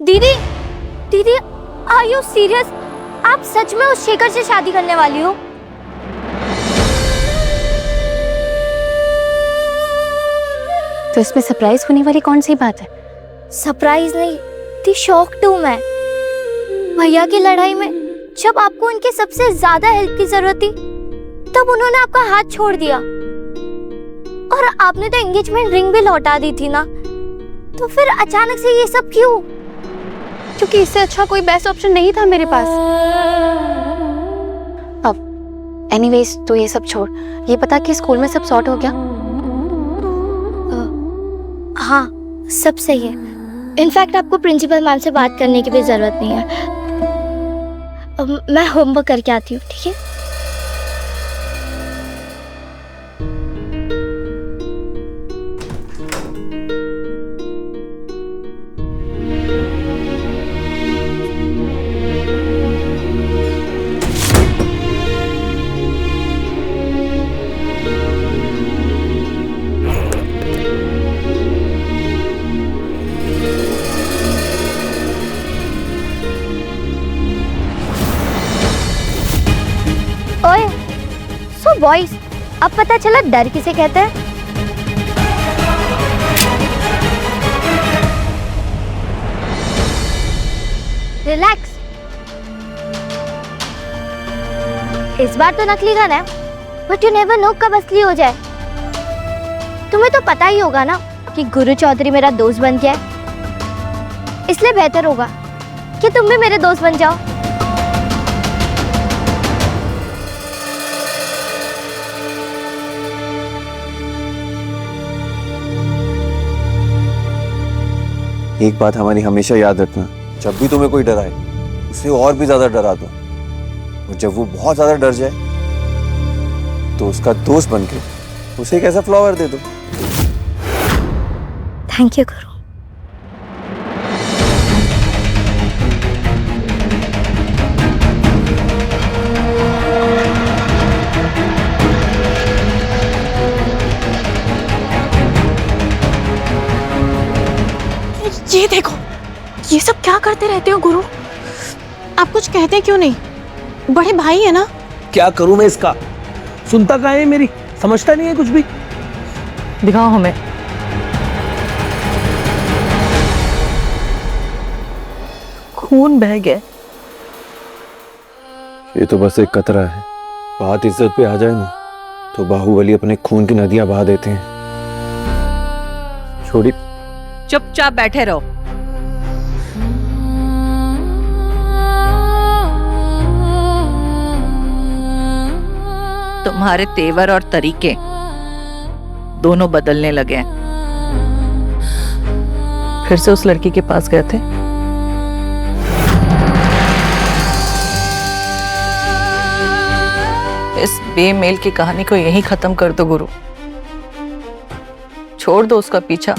दीदी, दीदी, are you serious? आप सच में उस शेखर से शादी करने वाली हो? तो इसमें सरप्राइज होने वाली कौन सी बात है? सरप्राइज नहीं, दी शॉक्ड हूं मैं। भैया की लड़ाई में जब आपको उनकी सबसे ज्यादा हेल्प की जरूरत थी, तब उन्होंने आपका हाथ छोड़ दिया। और आपने तो एंगेजमेंट रिंग भी लौटा दी थी ना, तो फिर अचानक से ये सब क्यों? क्योंकि इससे अच्छा कोई बेस्ट ऑप्शन नहीं था मेरे पास। अब एनीवेज तो ये सब छोड़, ये पता कि स्कूल में सब सॉर्ट हो गया? हाँ, सब सही है। इनफैक्ट आपको प्रिंसिपल मैम से बात करने की भी जरूरत नहीं है। मैं होमवर्क करके आती हूँ, ठीक है? ओए, सो बॉयज, अब पता चला डर किसे कहते हैं? रिलैक्स। इस बार तो नकली गन है, बट यू नेवर नो कब असली हो जाए। तुम्हें तो पता ही होगा ना कि गुरु चौधरी मेरा दोस्त बन गया है, इसलिए बेहतर होगा कि तुम भी मेरे दोस्त बन जाओ। एक बात हमारी हमेशा याद रखना, जब भी तुम्हें कोई डराए उसे और भी ज्यादा डरा दो, और जब वो बहुत ज्यादा डर जाए तो उसका दोस्त बनके उसे एक ऐसा फ्लावर दे दो। थैंक यू गुरु। ये देखो, ये सब क्या करते रहते हो गुरु? आप कुछ कहते क्यों नहीं? बड़े भाई है ना। क्या करूं मैं इसका? सुनता कहाँ है मेरी, समझता नहीं है कुछ भी। दिखाओ हमें। खून बह गया। ये तो बस एक कतरा है, बात इज्जत पे आ जाए ना तो बाहुबली अपने खून की नदियां बहा देते हैं। छोड़ी। चुपचाप बैठे रहो। तुम्हारे तेवर और तरीके दोनों बदलने लगे हैं। फिर से उस लड़की के पास गए थे? इस बेमेल की कहानी को यहीं खत्म कर दो गुरु। छोड़ दो उसका पीछा।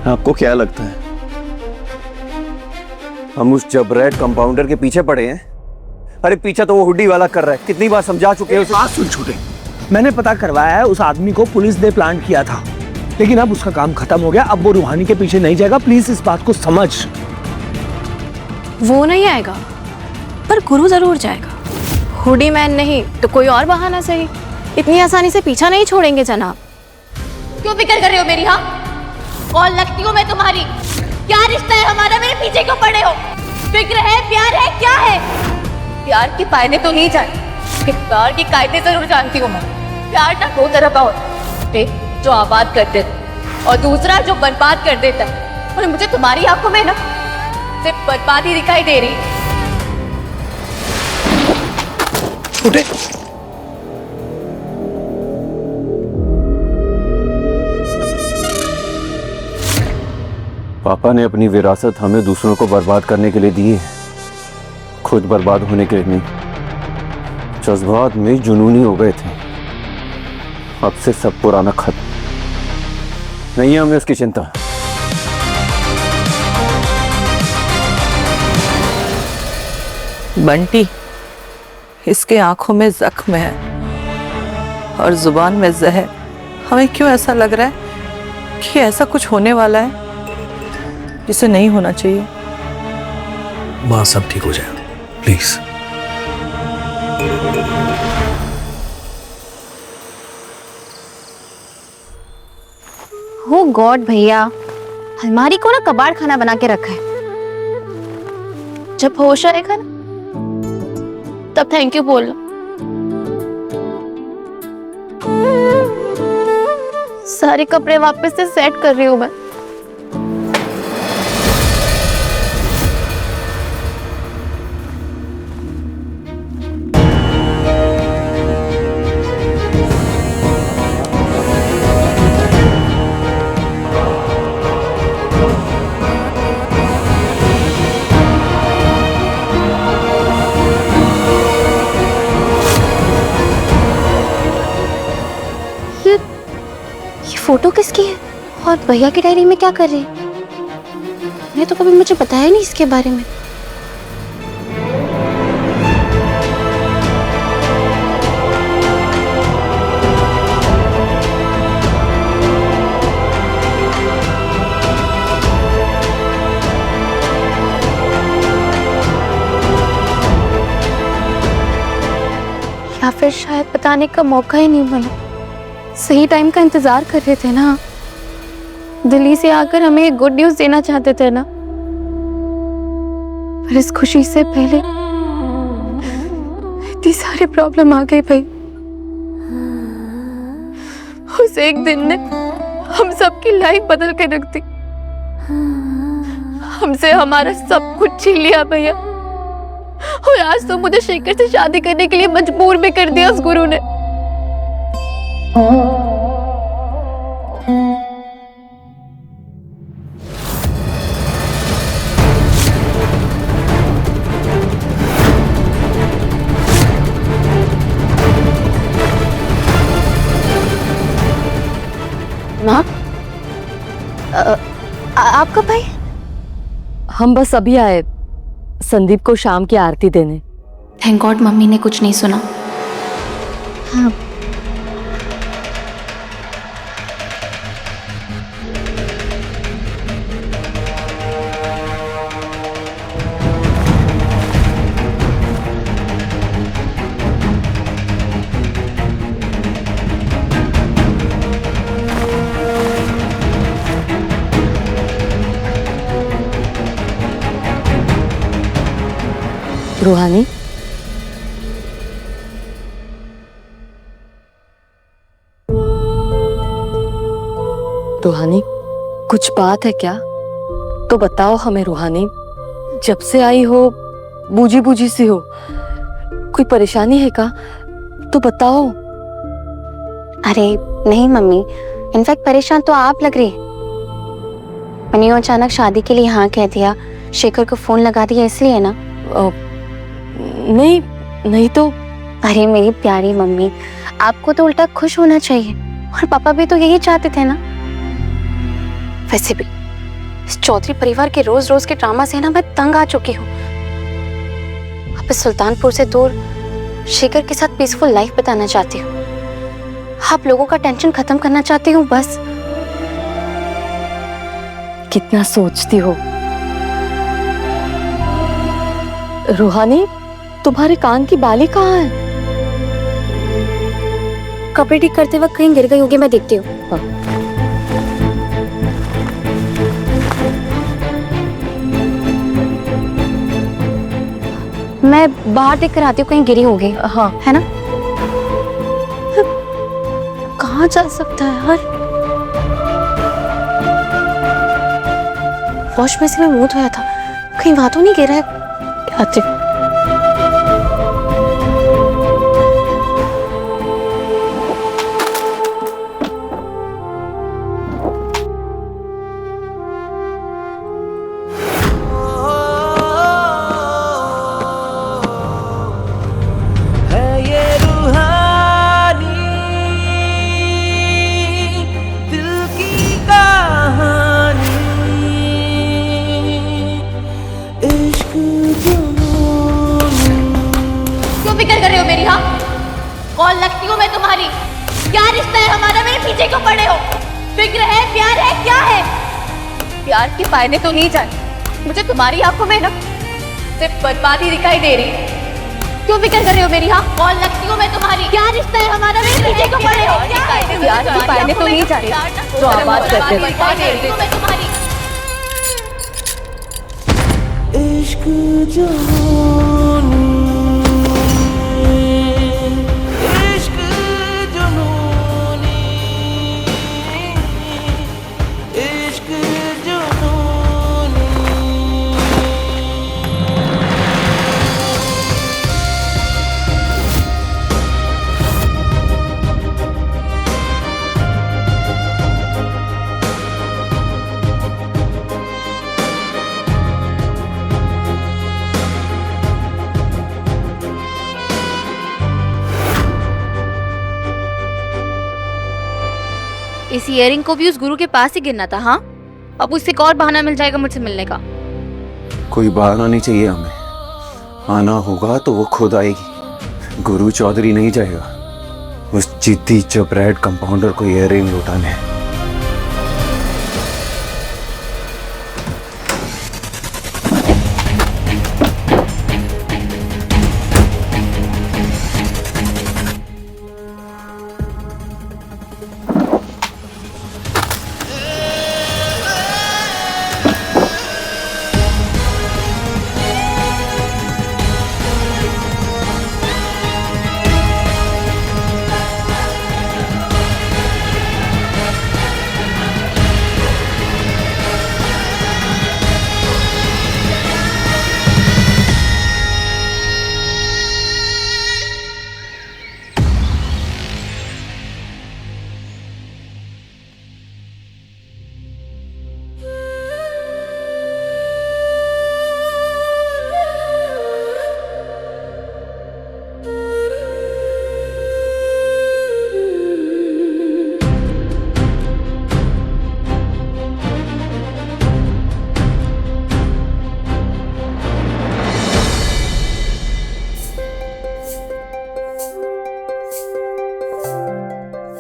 आपको क्या लगता है हम उस जबरैट कंपाउंडर के पीछे पड़े हैं? अरे पीछा तो वो हुड्डी वाला कर रहा है, कितनी बार समझा चुके हैं उसे। बात सुन छोटे, मैंने पता करवाया है, उस आदमी को पुलिस ने प्लांट किया था, लेकिन अब उसका काम खत्म हो गया। अब वो रूहानी के पीछे नहीं जाएगा। प्लीज इस बात को समझ। वो नहीं आएगा, पर गुरु जरूर जाएगा। हुडी मैन नहीं तो कोई और बहाना सही, इतनी आसानी से पीछा नहीं छोड़ेंगे जनाब। क्यों फिक्र कर रहे हो मेरी? हाँ, कौन लगती हूँ मैं तुम्हारी? क्या रिश्ता है हमारा? मेरे पीछे क्यों पड़े हो? फिक्र है, प्यार है, क्या है? प्यार की कायदे तो नहीं जानती, प्यार की कायदे जरूर जानती हूँ मैं। प्यार ना दो तरह का होता है, एक जो आबाद कर देता और दूसरा जो बर्बाद कर देता है। और मुझे तुम्हारी आंखों में ना सिर्फ बर्बादी दिखाई दे रही। छोटे, पापा ने अपनी विरासत हमें दूसरों को बर्बाद करने के लिए दी है, खुद बर्बाद होने के लिए नहीं। जज्बात में जुनूनी हो गए थे, अब से सब पुराना खत्म। नहीं है हमें उसकी चिंता। बंटी, इसके आंखों में जख्म है और जुबान में जहर। हमें क्यों ऐसा लग रहा है कि ऐसा कुछ होने वाला है जिसे नहीं होना चाहिए? माँ सब ठीक हो जाएगा, प्लीज। हो गॉड भैया, अलमारी को ना कबाड़ खाना बना के रखा है। जब होश आएगा ना तब थैंक यू बोलना। सारे कपड़े वापस से सेट कर रही हूँ मैं। ये फोटो किसकी है और भैया की डायरी में क्या कर रही है? मैं तो कभी मुझे बताया नहीं इसके बारे में। या फिर शायद बताने का मौका ही नहीं मिला। सही टाइम का इंतजार कर रहे थे ना, दिल्ली से आकर हमें एक गुड न्यूज़ देना चाहते थे ना, पर इस खुशी से पहले इतनी सारी प्रॉब्लम आ गई भाई। उस एक दिन ने हम सबकी लाइफ बदल के रख दी। हमसे हमारा सब कुछ छीन लिया भैया, और आज तो मुझे शेखर से शादी करने के लिए मजबूर भी कर दिया उस गुरु ने। माँ, आपका भाई? हम बस अभी आए संदीप को शाम की आरती देने। थैंक गॉड मम्मी ने कुछ नहीं सुना। हाँ। रूहानी, रूहानी, कुछ बात है क्या? तो बताओ हमें रूहानी। जब से आई हो बूझी बूझी सी हो, कोई परेशानी है क्या? तो बताओ। अरे नहीं मम्मी, इनफैक्ट परेशान तो आप लग रही। मैंने अचानक शादी के लिए हाँ कह दिया, शेखर को फोन लगा दिया इसलिए ना। नहीं तो। अरे मेरी प्यारी मम्मी, आपको तो उल्टा खुश होना चाहिए, और पापा भी तो यही चाहते थे ना। वैसे भी इस चौधरी परिवार के रोज रोज के ड्रामा से ना मैं तंग आ चुकी हूँ। अब इस सुल्तानपुर से दूर शेखर के साथ पीसफुल लाइफ बिताना चाहती हूँ। आप लोगों का टेंशन खत्म करना चाहती हूँ बस। कितना सोचती हो रूहानी। तुम्हारे कान की बाली कहाँ है? कपड़े ठीक करते वक्त कहीं गिर गई होगी, मैं देखती हूँ। हाँ। मैं बाहर देख कर आती हूँ, कहीं गिरी होगी। हाँ है ना? कहाँ जा सकता है यार? वॉश बेसिन में मुंह धोया था, कहीं वहां तो नहीं गिरा है। आती हूँ। क्यों फिक्र कर रहे हो मेरी? हाँ, कौन लगती हूँ मैं तुम्हारी? क्या रिश्ता है हमारा? मेरे पीछे क्यों पड़े हो? फिक्र है, प्यार है, क्या है? प्यार के पायने तो नहीं जाए। मुझे तुम्हारी आंखों में ना सिर्फ बर्बादी दिखाई दे रही। क्यों फिक्र कर रहे हो मेरी? हाँ, कौन लगती हूँ मैं तुम्हारी? क्या रिश्ता है हमारा? मेरे पीछे क्यों पड़े हो? प्यार की पायने तो नहीं जा रही तो आवाज करते दिखाई दे रही हूँ मैं तुम्हारी। इश्क जुनूनी, इश्क जुनूनी, इश्क जुनूनी। इस इयरिंग को भी उस गुरु के पास ही गिरना था। हाँ, अब उससे एक और बहाना मिल जाएगा मुझसे मिलने का। कोई बहाना नहीं चाहिए हमें, आना होगा तो वो खुद आएगी। गुरु चौधरी नहीं जाएगा उस जिद्दी चपराइट कंपाउंडर को इयरिंग लौटाने।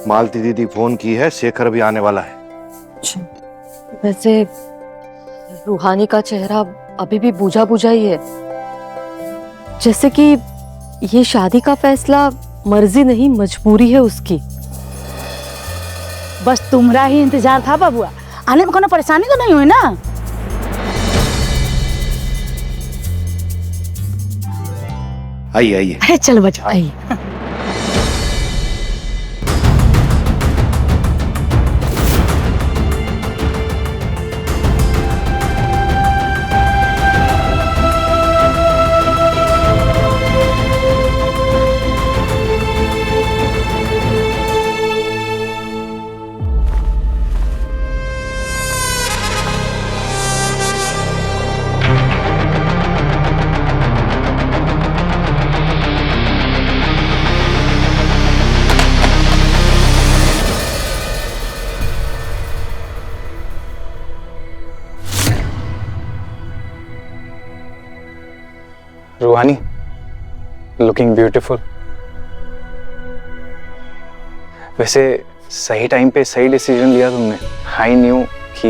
मालती दीदी फोन की है, शेखर भी आने वाला है। वैसे रूहानी का चेहरा अभी भी बुझा बुझा ही है, जैसे कि ये शादी का फैसला मर्जी नहीं मजबूरी है उसकी। बस तुम्हारा ही इंतजार था बाबुआ, आने में कोनो परेशानी तो नहीं हुई ना? आइए आइए। अरे चल बच्चों आइए। रूहानी, लुकिंग ब्यूटीफुल। वैसे सही टाइम पे सही डिसीजन लिया तुमने। आई न्यू कि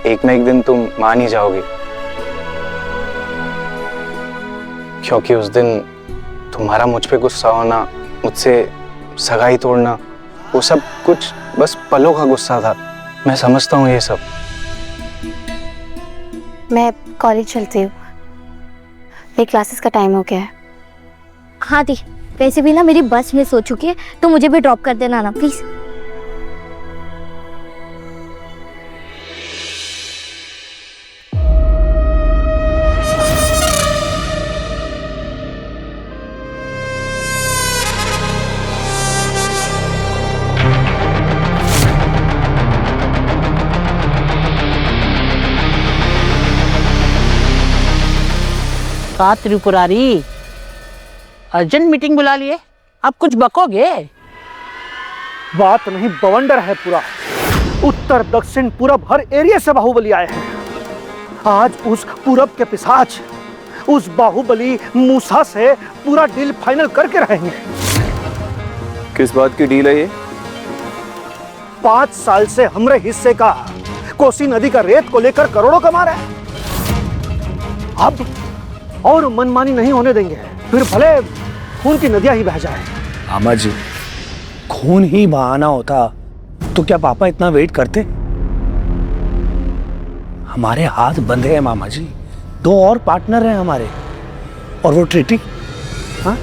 एक ना एक दिन तुम मान ही जाओगी, क्योंकि उस दिन तुम्हारा मुझ पे गुस्सा होना, मुझसे सगाई तोड़ना, वो सब कुछ बस पलों का गुस्सा था। मैं समझता हूँ ये सब। मैं कॉलेज चलती हूँ, मेरी क्लासेस का टाइम हो गया है। हाँ दी, वैसे भी ना मेरी बस मिस हो चुकी है, तो मुझे भी ड्रॉप कर देना ना प्लीज। का त्रिपुरारी, अर्जेंट मीटिंग बुला लिए, आप कुछ बकोगे? बात नहीं, बवंडर है पूरा। उत्तर दक्षिण पूरब हर एरिया से बाहुबली आए हैं। आज उस पूरब के पिशाच, उस बाहुबली मूसा से पूरा डील फाइनल करके रहेंगे। किस बात की डील है ये? 5 साल से हमरे हिस्से का कोसी नदी का रेत को लेकर करोड़ों कमा रहे हैं। और मनमानी नहीं होने देंगे, फिर भले खून की नदियां ही बह जाए। मामा जी, खून ही बहाना होता तो क्या पापा इतना वेट करते? हमारे हाथ बंधे हैं मामा जी, 2 और पार्टनर हैं हमारे, और वो ट्रीटी। हाँ,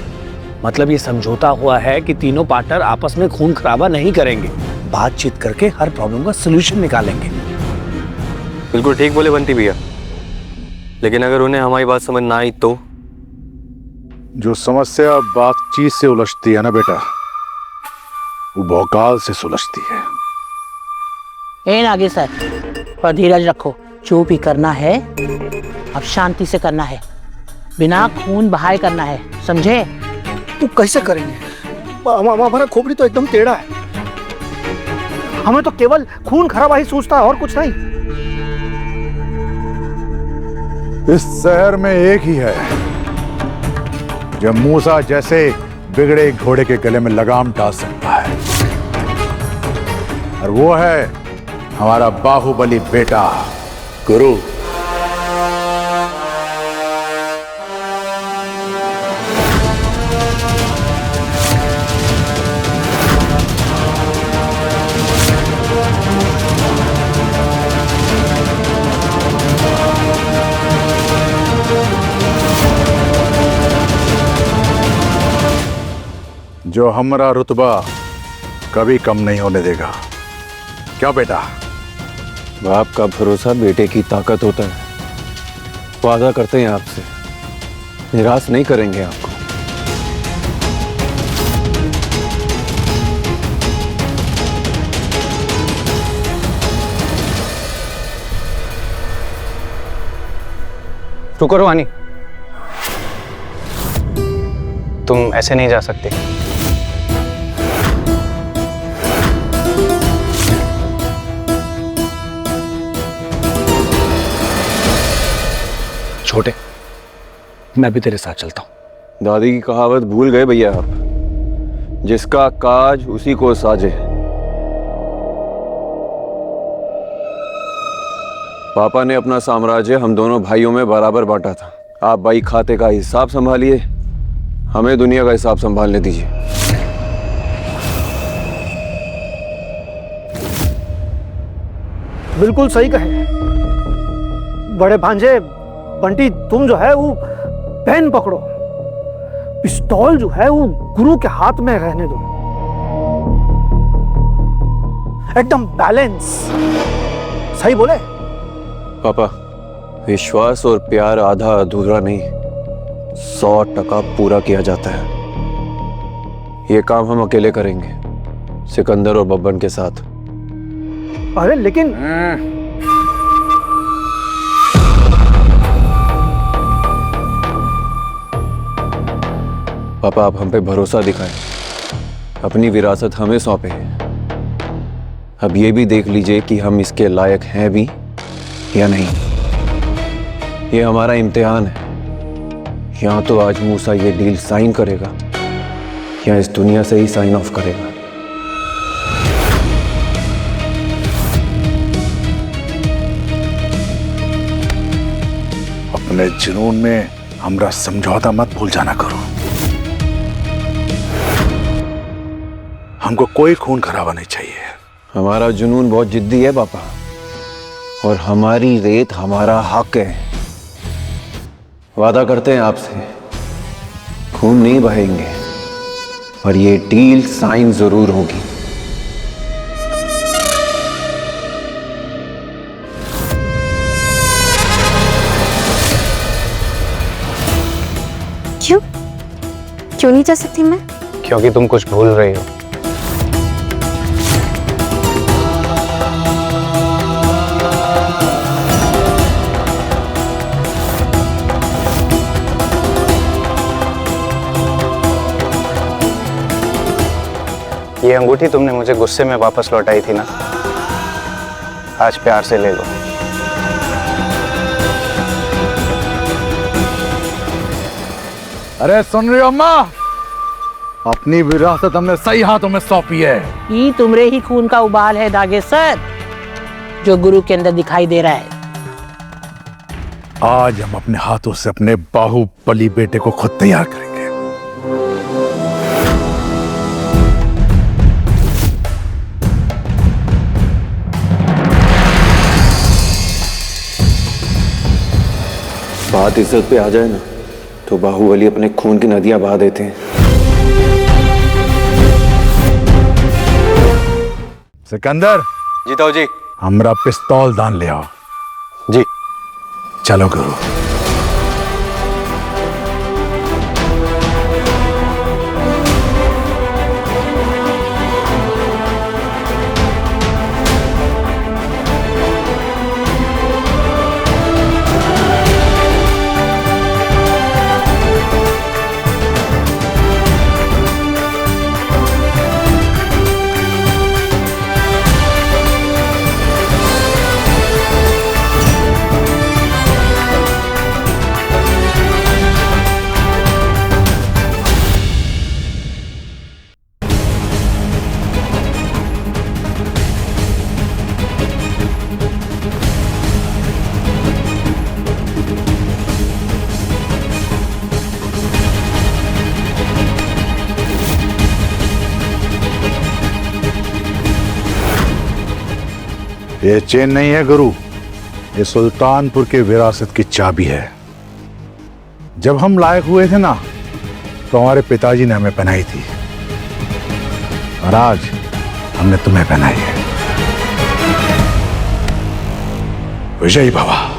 मतलब ये समझौता हुआ है कि तीनों पार्टनर आपस में खून खराबा नहीं करेंगे, बातचीत करके हर प्रॉब्लम का सलूशन निकालेंगे। बिल्कुल ठीक बोले बंटी भैया, लेकिन अगर उन्हें हमारी बात समझ ना आई तो? जो समस्या बातचीत से उलझती है ना बेटा, वो भौकाल से सुलझती है। ए नागे सर, पर धीरज रखो, चुप ही करना है, अब शांति से करना है, बिना खून बहाए करना है, समझे? तू कैसे करेंगे? हमारा खोपड़ी तो एकदम टेढ़ा है, हमें तो केवल खून खराबा ही सूझता है और कुछ नहीं। इस शहर में एक ही है जो मूसा जैसे बिगड़े घोड़े के गले में लगाम डाल सकता है, और वो है हमारा बाहुबली बेटा गुरु। जो हमारा रुतबा कभी कम नहीं होने देगा। क्या बेटा? बाप का भरोसा बेटे की ताकत होता है। वादा करते हैं आपसे, निराश नहीं करेंगे आपको। रुको रोहानी, तुम ऐसे नहीं जा सकते। छोटे, मैं भी तेरे साथ चलता हूं। दादी की कहावत भूल गए भैया आप, जिसका काज उसी को साजे। पापा ने अपना साम्राज्य हम दोनों भाइयों में बराबर बांटा था। आप भाई खाते का हिसाब संभालिए, हमें दुनिया का हिसाब संभालने दीजिए। बिल्कुल सही कहे बड़े भांजे। बंटी, तुम जो है वो पेन पकड़ो, पिस्तौल जो है वो गुरु के हाथ में रहने दो, एकदम बैलेंस। सही बोले पापा, विश्वास और प्यार आधा अधूरा नहीं, 100% पूरा किया जाता है। ये काम हम अकेले करेंगे, सिकंदर और बब्बन के साथ। अरे लेकिन पापा, आप हम पे भरोसा दिखाएं, अपनी विरासत हमें सौंपे। अब ये भी देख लीजिए कि हम इसके लायक हैं भी या नहीं। ये हमारा इम्तिहान है। या तो आज मूसा ये डील साइन करेगा या इस दुनिया से ही साइन ऑफ करेगा। अपने जुनून में हमरा समझौता मत भूल जाना करो। हमको कोई खून खराबा नहीं चाहिए। हमारा जुनून बहुत जिद्दी है पापा, और हमारी रेत हमारा हक है। वादा करते हैं आपसे, खून नहीं बहेंगे और ये डील साइन जरूर होगी। क्यों नहीं जा सकती मैं? क्योंकि तुम कुछ भूल रही हो। ये अंगूठी तुमने मुझे गुस्से में वापस लौटाई थी ना, आज प्यार से ले लो। अरे सुन रही हो अम्मा, अपनी विरासत हमने सही हाथों में सौंपी है। ये तुमरे ही खून का उबाल है दागेसर, जो गुरु के अंदर दिखाई दे रहा है। आज हम अपने हाथों से अपने बाहुबली बेटे को खुद तैयार करेंगे। बात इज्जत पे आ जाए ना तो बाहुबली अपने खून की नदियां बहा देते हैं। सिकंदर। जी ताऊ जी। हमरा पिस्तौल दान ले आओ। जी। चलो गुरु। ये चेन नहीं है गुरु, ये सुल्तानपुर के विरासत की चाबी है। जब हम लायक हुए थे ना तो हमारे पिताजी ने हमें पहनाई थी और आज हमने तुम्हें पहनाई है। विजयी भवा।